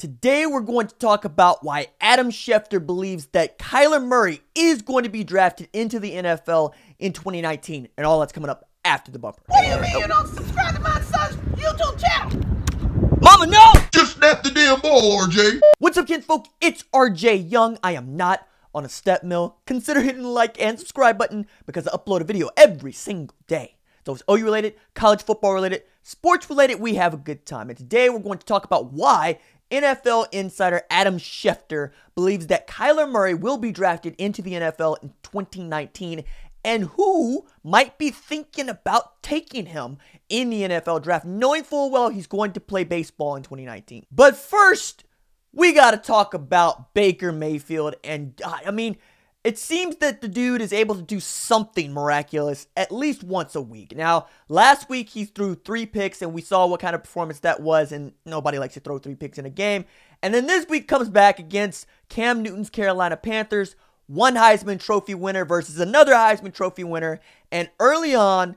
Today we're going to talk about why Adam Schefter believes that Kyler Murray is going to be drafted into the NFL in 2019. And all that's coming up after the bumper. What do you mean you don't subscribe to my son's YouTube channel? Mama, no! Just snap the damn ball, RJ. What's up, kinfolk? It's RJ Young. I am not on a step mill. Consider hitting the like and subscribe button because I upload a video every single day. So it's OU related, college football related, sports related, we have a good time. And today we're going to talk about why NFL insider Adam Schefter believes that Kyler Murray will be drafted into the NFL in 2019 and who might be thinking about taking him in the NFL draft, knowing full well he's going to play baseball in 2019. But first, we got to talk about Baker Mayfield. And I mean, it seems that the dude is able to do something miraculous at least once a week. Now, last week he threw 3 picks and we saw what kind of performance that was, and nobody likes to throw 3 picks in a game. And then this week comes back against Cam Newton's Carolina Panthers, one Heisman Trophy winner versus another Heisman Trophy winner. And early on,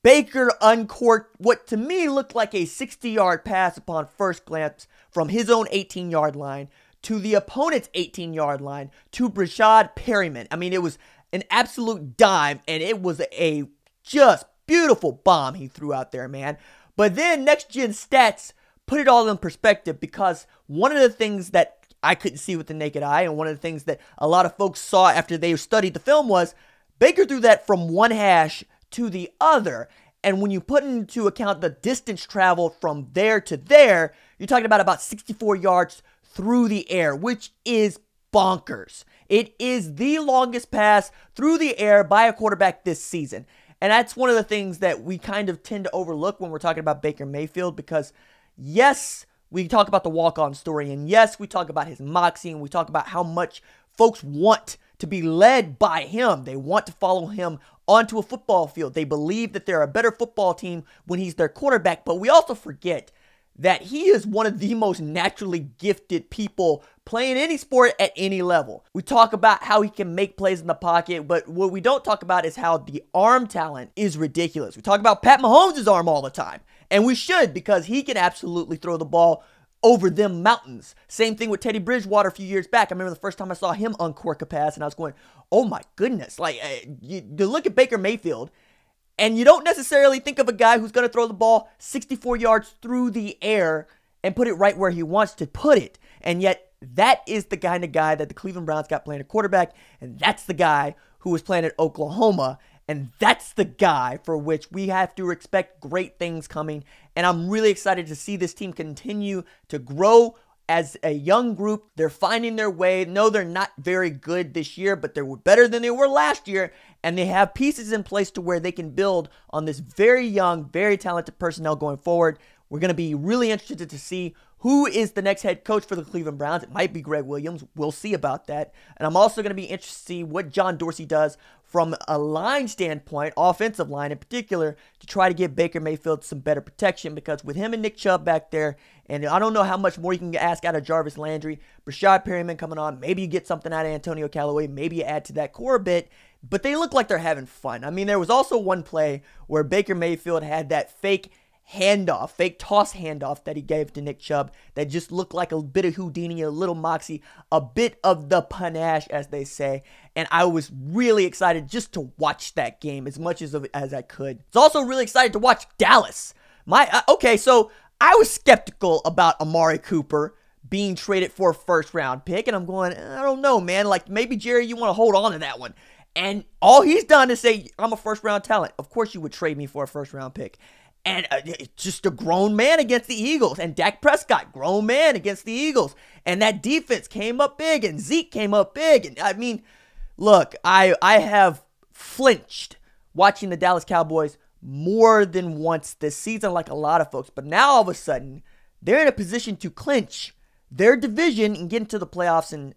Baker uncorked what to me looked like a 60-yard pass upon first glance from his own 18-yard line to the opponent's 18-yard line to Brashad Perryman. I mean, it was an absolute dime, and it was a just beautiful bomb he threw out there, man. But then next-gen stats put it all in perspective, because one of the things that I couldn't see with the naked eye, and one of the things that a lot of folks saw after they studied the film, was Baker threw that from one hash to the other. And when you put into account the distance traveled from there to there, you're talking about 64 yards through the air, which is bonkers. It is the longest pass through the air by a quarterback this season. And that's one of the things that we kind of tend to overlook when we're talking about Baker Mayfield, because yes, we talk about the walk-on story, and yes, we talk about his moxie, and we talk about how much folks want to be led by him. They want to follow him onto a football field. They believe that they're a better football team when he's their quarterback, but we also forget that he is one of the most naturally gifted people playing any sport at any level. We talk about how he can make plays in the pocket, but what we don't talk about is how the arm talent is ridiculous. We talk about Pat Mahomes' arm all the time, and we should, because he can absolutely throw the ball over them mountains. Same thing with Teddy Bridgewater a few years back. I remember the first time I saw him uncork a pass, and I was going, oh my goodness. Like, you look at Baker Mayfield, and you don't necessarily think of a guy who's going to throw the ball 64 yards through the air and put it right where he wants to put it. And yet, that is the kind of guy that the Cleveland Browns got playing at quarterback. And that's the guy who was playing at Oklahoma. And that's the guy for which we have to expect great things coming. And I'm really excited to see this team continue to grow as a young group. They're finding their way. No, they're not very good this year, but they're better than they were last year. And they have pieces in place to where they can build on this very young, very talented personnel going forward. We're going to be really interested to see who is the next head coach for the Cleveland Browns. It might be Greg Williams. We'll see about that. And I'm also going to be interested to see what John Dorsey does from a line standpoint, offensive line in particular, to try to give Baker Mayfield some better protection, because with him and Nick Chubb back there, and I don't know how much more you can ask out of Jarvis Landry, Brashad Perryman coming on, maybe you get something out of Antonio Callaway, maybe you add to that core a bit, but they look like they're having fun. I mean, there was also one play where Baker Mayfield had that fake toss handoff that he gave to Nick Chubb that just looked like a bit of Houdini, a little moxie, a bit of the panache, as they say. And I was really excited just to watch that game as much as I could. I was also really excited to watch Dallas. So I was skeptical about Amari Cooper being traded for a first-round pick, and I'm going, I don't know, man. Like, maybe, Jerry, you want to hold on to that one. And all he's done is say, I'm a first-round talent. Of course you would trade me for a first-round pick. And just a grown man against the Eagles. And Dak Prescott, grown man against the Eagles. And that defense came up big, and Zeke came up big. And I mean, look, I have flinched watching the Dallas Cowboys more than once this season, like a lot of folks. But now all of a sudden, they're in a position to clinch their division and get into the playoffs and,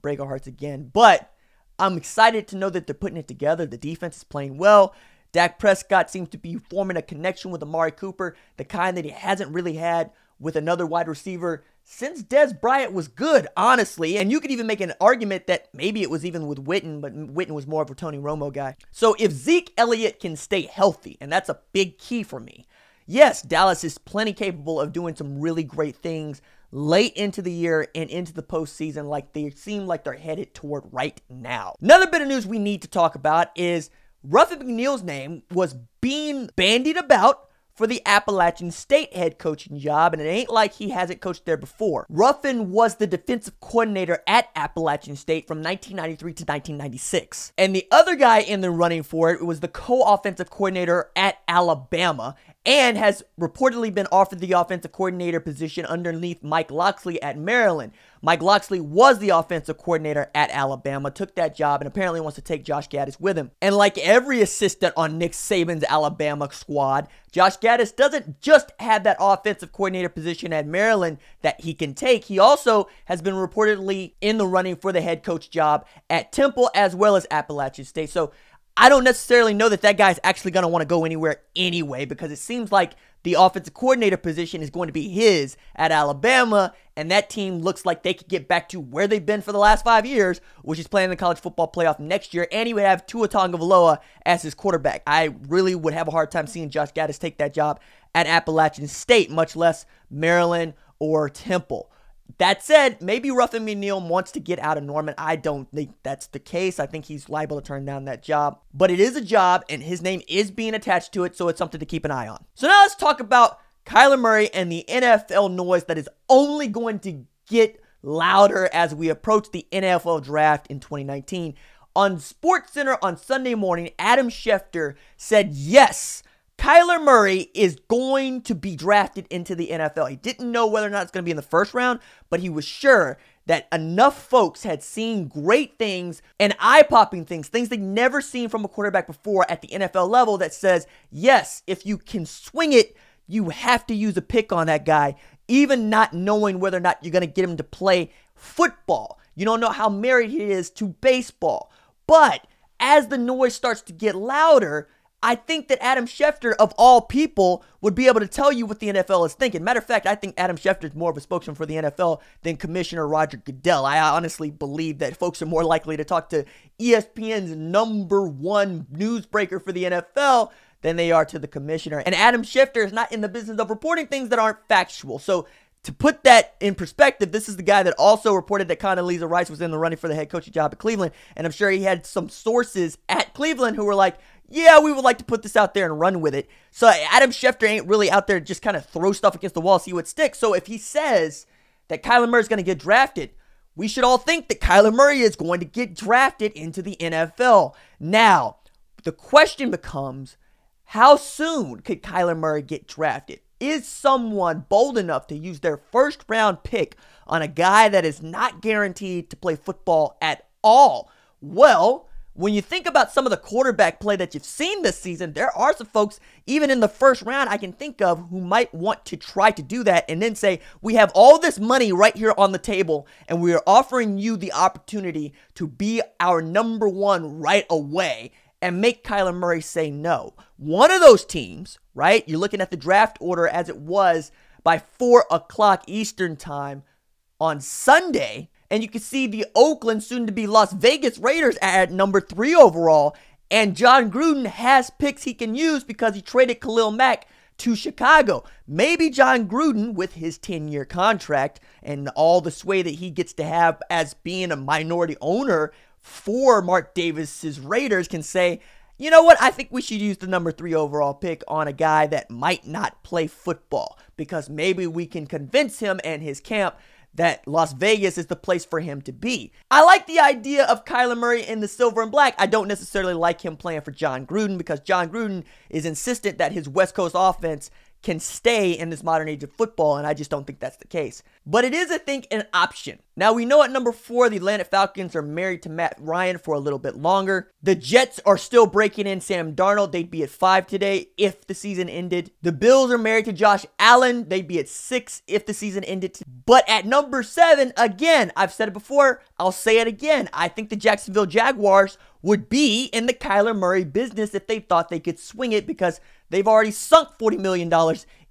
break our hearts again. But I'm excited to know that they're putting it together. The defense is playing well. Dak Prescott seems to be forming a connection with Amari Cooper, the kind that he hasn't really had with another wide receiver since Dez Bryant was good, honestly. And you could even make an argument that maybe it was even with Witten, but Witten was more of a Tony Romo guy. So if Zeke Elliott can stay healthy, and that's a big key for me, yes, Dallas is plenty capable of doing some really great things late into the year and into the postseason like they seem like they're headed toward right now. Another bit of news we need to talk about is Ruffin McNeil's name was being bandied about for the Appalachian State head coaching job, and it ain't like he hasn't coached there before. Ruffin was the defensive coordinator at Appalachian State from 1993 to 1996. And the other guy in the running for it was the co-offensive coordinator at Alabama, and has reportedly been offered the offensive coordinator position underneath Mike Locksley at Maryland. Mike Locksley was the offensive coordinator at Alabama, took that job, and apparently wants to take Josh Gaddis with him. And like every assistant on Nick Saban's Alabama squad, Josh Gaddis doesn't just have that offensive coordinator position at Maryland that he can take. He also has been reportedly in the running for the head coach job at Temple as well as Appalachian State. So I don't necessarily know that guy's actually going to want to go anywhere anyway, because it seems like the offensive coordinator position is going to be his at Alabama, and that team looks like they could get back to where they've been for the last 5 years, which is playing the college football playoff next year, and he would have Tua Tagovailoa as his quarterback. I really would have a hard time seeing Josh Gaddis take that job at Appalachian State, much less Maryland or Temple. That said, maybe Ruffin McNeil wants to get out of Norman. I don't think that's the case. I think he's liable to turn down that job. But it is a job, and his name is being attached to it, so it's something to keep an eye on. So now let's talk about Kyler Murray and the NFL noise that is only going to get louder as we approach the NFL draft in 2019. On SportsCenter on Sunday morning, Adam Schefter said yes, Kyler Murray is going to be drafted into the NFL. He didn't know whether or not it's going to be in the first round, but he was sure that enough folks had seen great things and eye-popping things they'd never seen from a quarterback before at the NFL level that says, yes, if you can swing it, you have to use a pick on that guy, even not knowing whether or not you're going to get him to play football. You don't know how married he is to baseball. But as the noise starts to get louder, I think that Adam Schefter, of all people, would be able to tell you what the NFL is thinking. Matter of fact, I think Adam Schefter is more of a spokesman for the NFL than Commissioner Roger Goodell. I honestly believe that folks are more likely to talk to ESPN's #1 newsbreaker for the NFL than they are to the commissioner. And Adam Schefter is not in the business of reporting things that aren't factual. So to put that in perspective, this is the guy that also reported that Condoleezza Rice was in the running for the head coaching job at Cleveland. And I'm sure he had some sources at Cleveland who were like, yeah, we would like to put this out there and run with it. So Adam Schefter ain't really out there to just kind of throw stuff against the wall, see what sticks. So if he says that Kyler Murray is going to get drafted, we should all think that Kyler Murray is going to get drafted into the NFL. Now, the question becomes, how soon could Kyler Murray get drafted? Is someone bold enough to use their first round pick on a guy that is not guaranteed to play football at all? Well, when you think about some of the quarterback play that you've seen this season, there are some folks, even in the first round, I can think of who might want to try to do that and then say, we have all this money right here on the table, and we are offering you the opportunity to be our #1 right away, and make Kyler Murray say no. One of those teams, right? You're looking at the draft order as it was by 4 o'clock Eastern time on Sunday, and you can see the Oakland, soon-to-be Las Vegas Raiders at #3 overall, and John Gruden has picks he can use because he traded Khalil Mack to Chicago. Maybe John Gruden, with his 10-year contract and all the sway that he gets to have as being a minority owner for Mark Davis's Raiders, can say, you know what, I think we should use the #3 overall pick on a guy that might not play football, because maybe we can convince him and his camp that Las Vegas is the place for him to be. I like the idea of Kyler Murray in the silver and black. I don't necessarily like him playing for John Gruden, because John Gruden is insistent that his West Coast offense can stay in this modern age of football, and I just don't think that's the case. But it is, I think, an option. Now, we know at #4, the Atlanta Falcons are married to Matt Ryan for a little bit longer. The Jets are still breaking in Sam Darnold. They'd be at 5 today if the season ended. The Bills are married to Josh Allen. They'd be at 6 if the season ended. But at #7, again, I've said it before, I'll say it again, I think the Jacksonville Jaguars would be in the Kyler Murray business if they thought they could swing it, because they've already sunk $40 million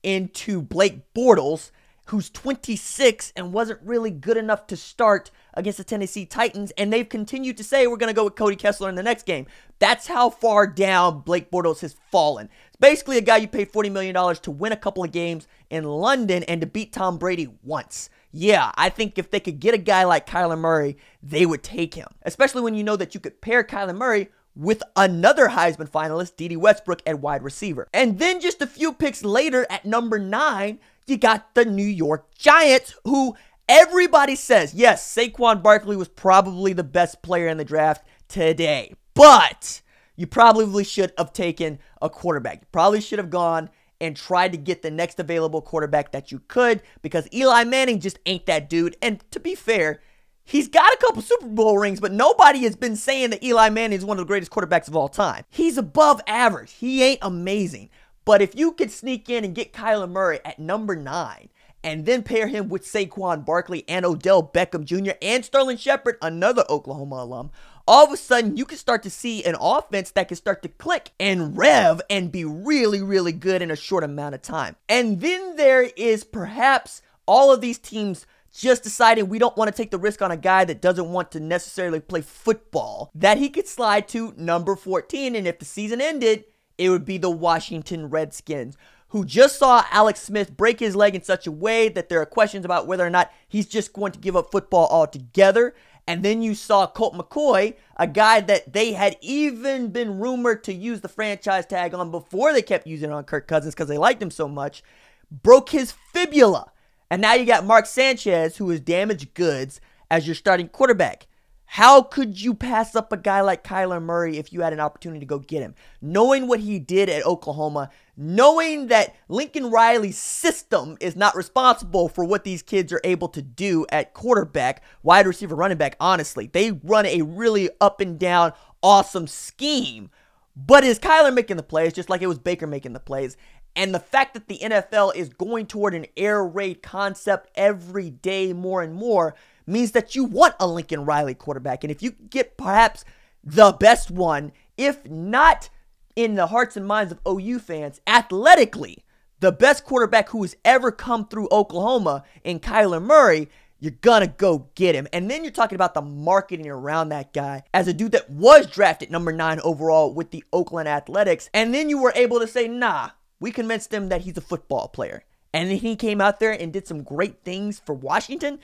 into Blake Bortles, who's 26 and wasn't really good enough to start against the Tennessee Titans, and they've continued to say, we're going to go with Cody Kessler in the next game. That's how far down Blake Bortles has fallen. It's basically a guy you paid $40 million to win a couple of games in London and to beat Tom Brady once. yeah, I think if they could get a guy like Kyler Murray, they would take him. Especially when you know that you could pair Kyler Murray with another Heisman finalist, Dede Westbrook, at wide receiver. And then just a few picks later at number 9, you got the New York Giants, who everybody says, yes, Saquon Barkley was probably the best player in the draft today. But you probably should have taken a quarterback. You probably should have gone and tried to get the next available quarterback that you could, because Eli Manning just ain't that dude. And to be fair, he's got a couple Super Bowl rings, but nobody has been saying that Eli Manning is one of the greatest quarterbacks of all time. He's above average. He ain't amazing. But if you could sneak in and get Kyler Murray at number 9, and then pair him with Saquon Barkley and Odell Beckham Jr. and Sterling Shepard, another Oklahoma alum, all of a sudden you can start to see an offense that can start to click and rev and be really, really good in a short amount of time. And then there is perhaps all of these teams just deciding we don't want to take the risk on a guy that doesn't want to necessarily play football, that he could slide to number 14. And if the season ended, it would be the Washington Redskins, who just saw Alex Smith break his leg in such a way that there are questions about whether or not he's just going to give up football altogether. And then you saw Colt McCoy, a guy that they had even been rumored to use the franchise tag on before they kept using it on Kirk Cousins because they liked him so much, broke his fibula. And now you got Mark Sanchez, who is damaged goods, as your starting quarterback. How could you pass up a guy like Kyler Murray if you had an opportunity to go get him? Knowing what he did at Oklahoma, knowing that Lincoln Riley's system is not responsible for what these kids are able to do at quarterback, wide receiver, running back, honestly. They run a really up and down, awesome scheme. But is Kyler making the plays just like it was Baker making the plays? And the fact that the NFL is going toward an air raid concept every day more and more means that you want a Lincoln Riley quarterback. And if you get perhaps the best one, if not in the hearts and minds of OU fans, athletically, the best quarterback who has ever come through Oklahoma in Kyler Murray, you're gonna go get him. And then you're talking about the marketing around that guy as a dude that was drafted number 9 overall with the Oakland Athletics. And then you were able to say, nah, we convinced him that he's a football player. And then he came out there and did some great things for Washington.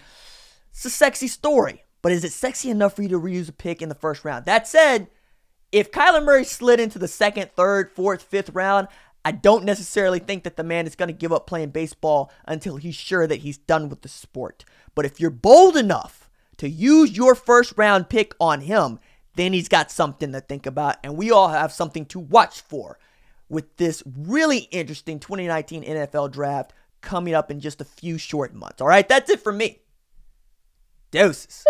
It's a sexy story, but is it sexy enough for you to reuse a pick in the first round? That said, if Kyler Murray slid into the 2nd, 3rd, 4th, 5th round, I don't necessarily think that the man is going to give up playing baseball until he's sure that he's done with the sport. But if you're bold enough to use your first round pick on him, then he's got something to think about, and we all have something to watch for with this really interesting 2019 NFL draft coming up in just a few short months. All right, that's it for me. Deuces.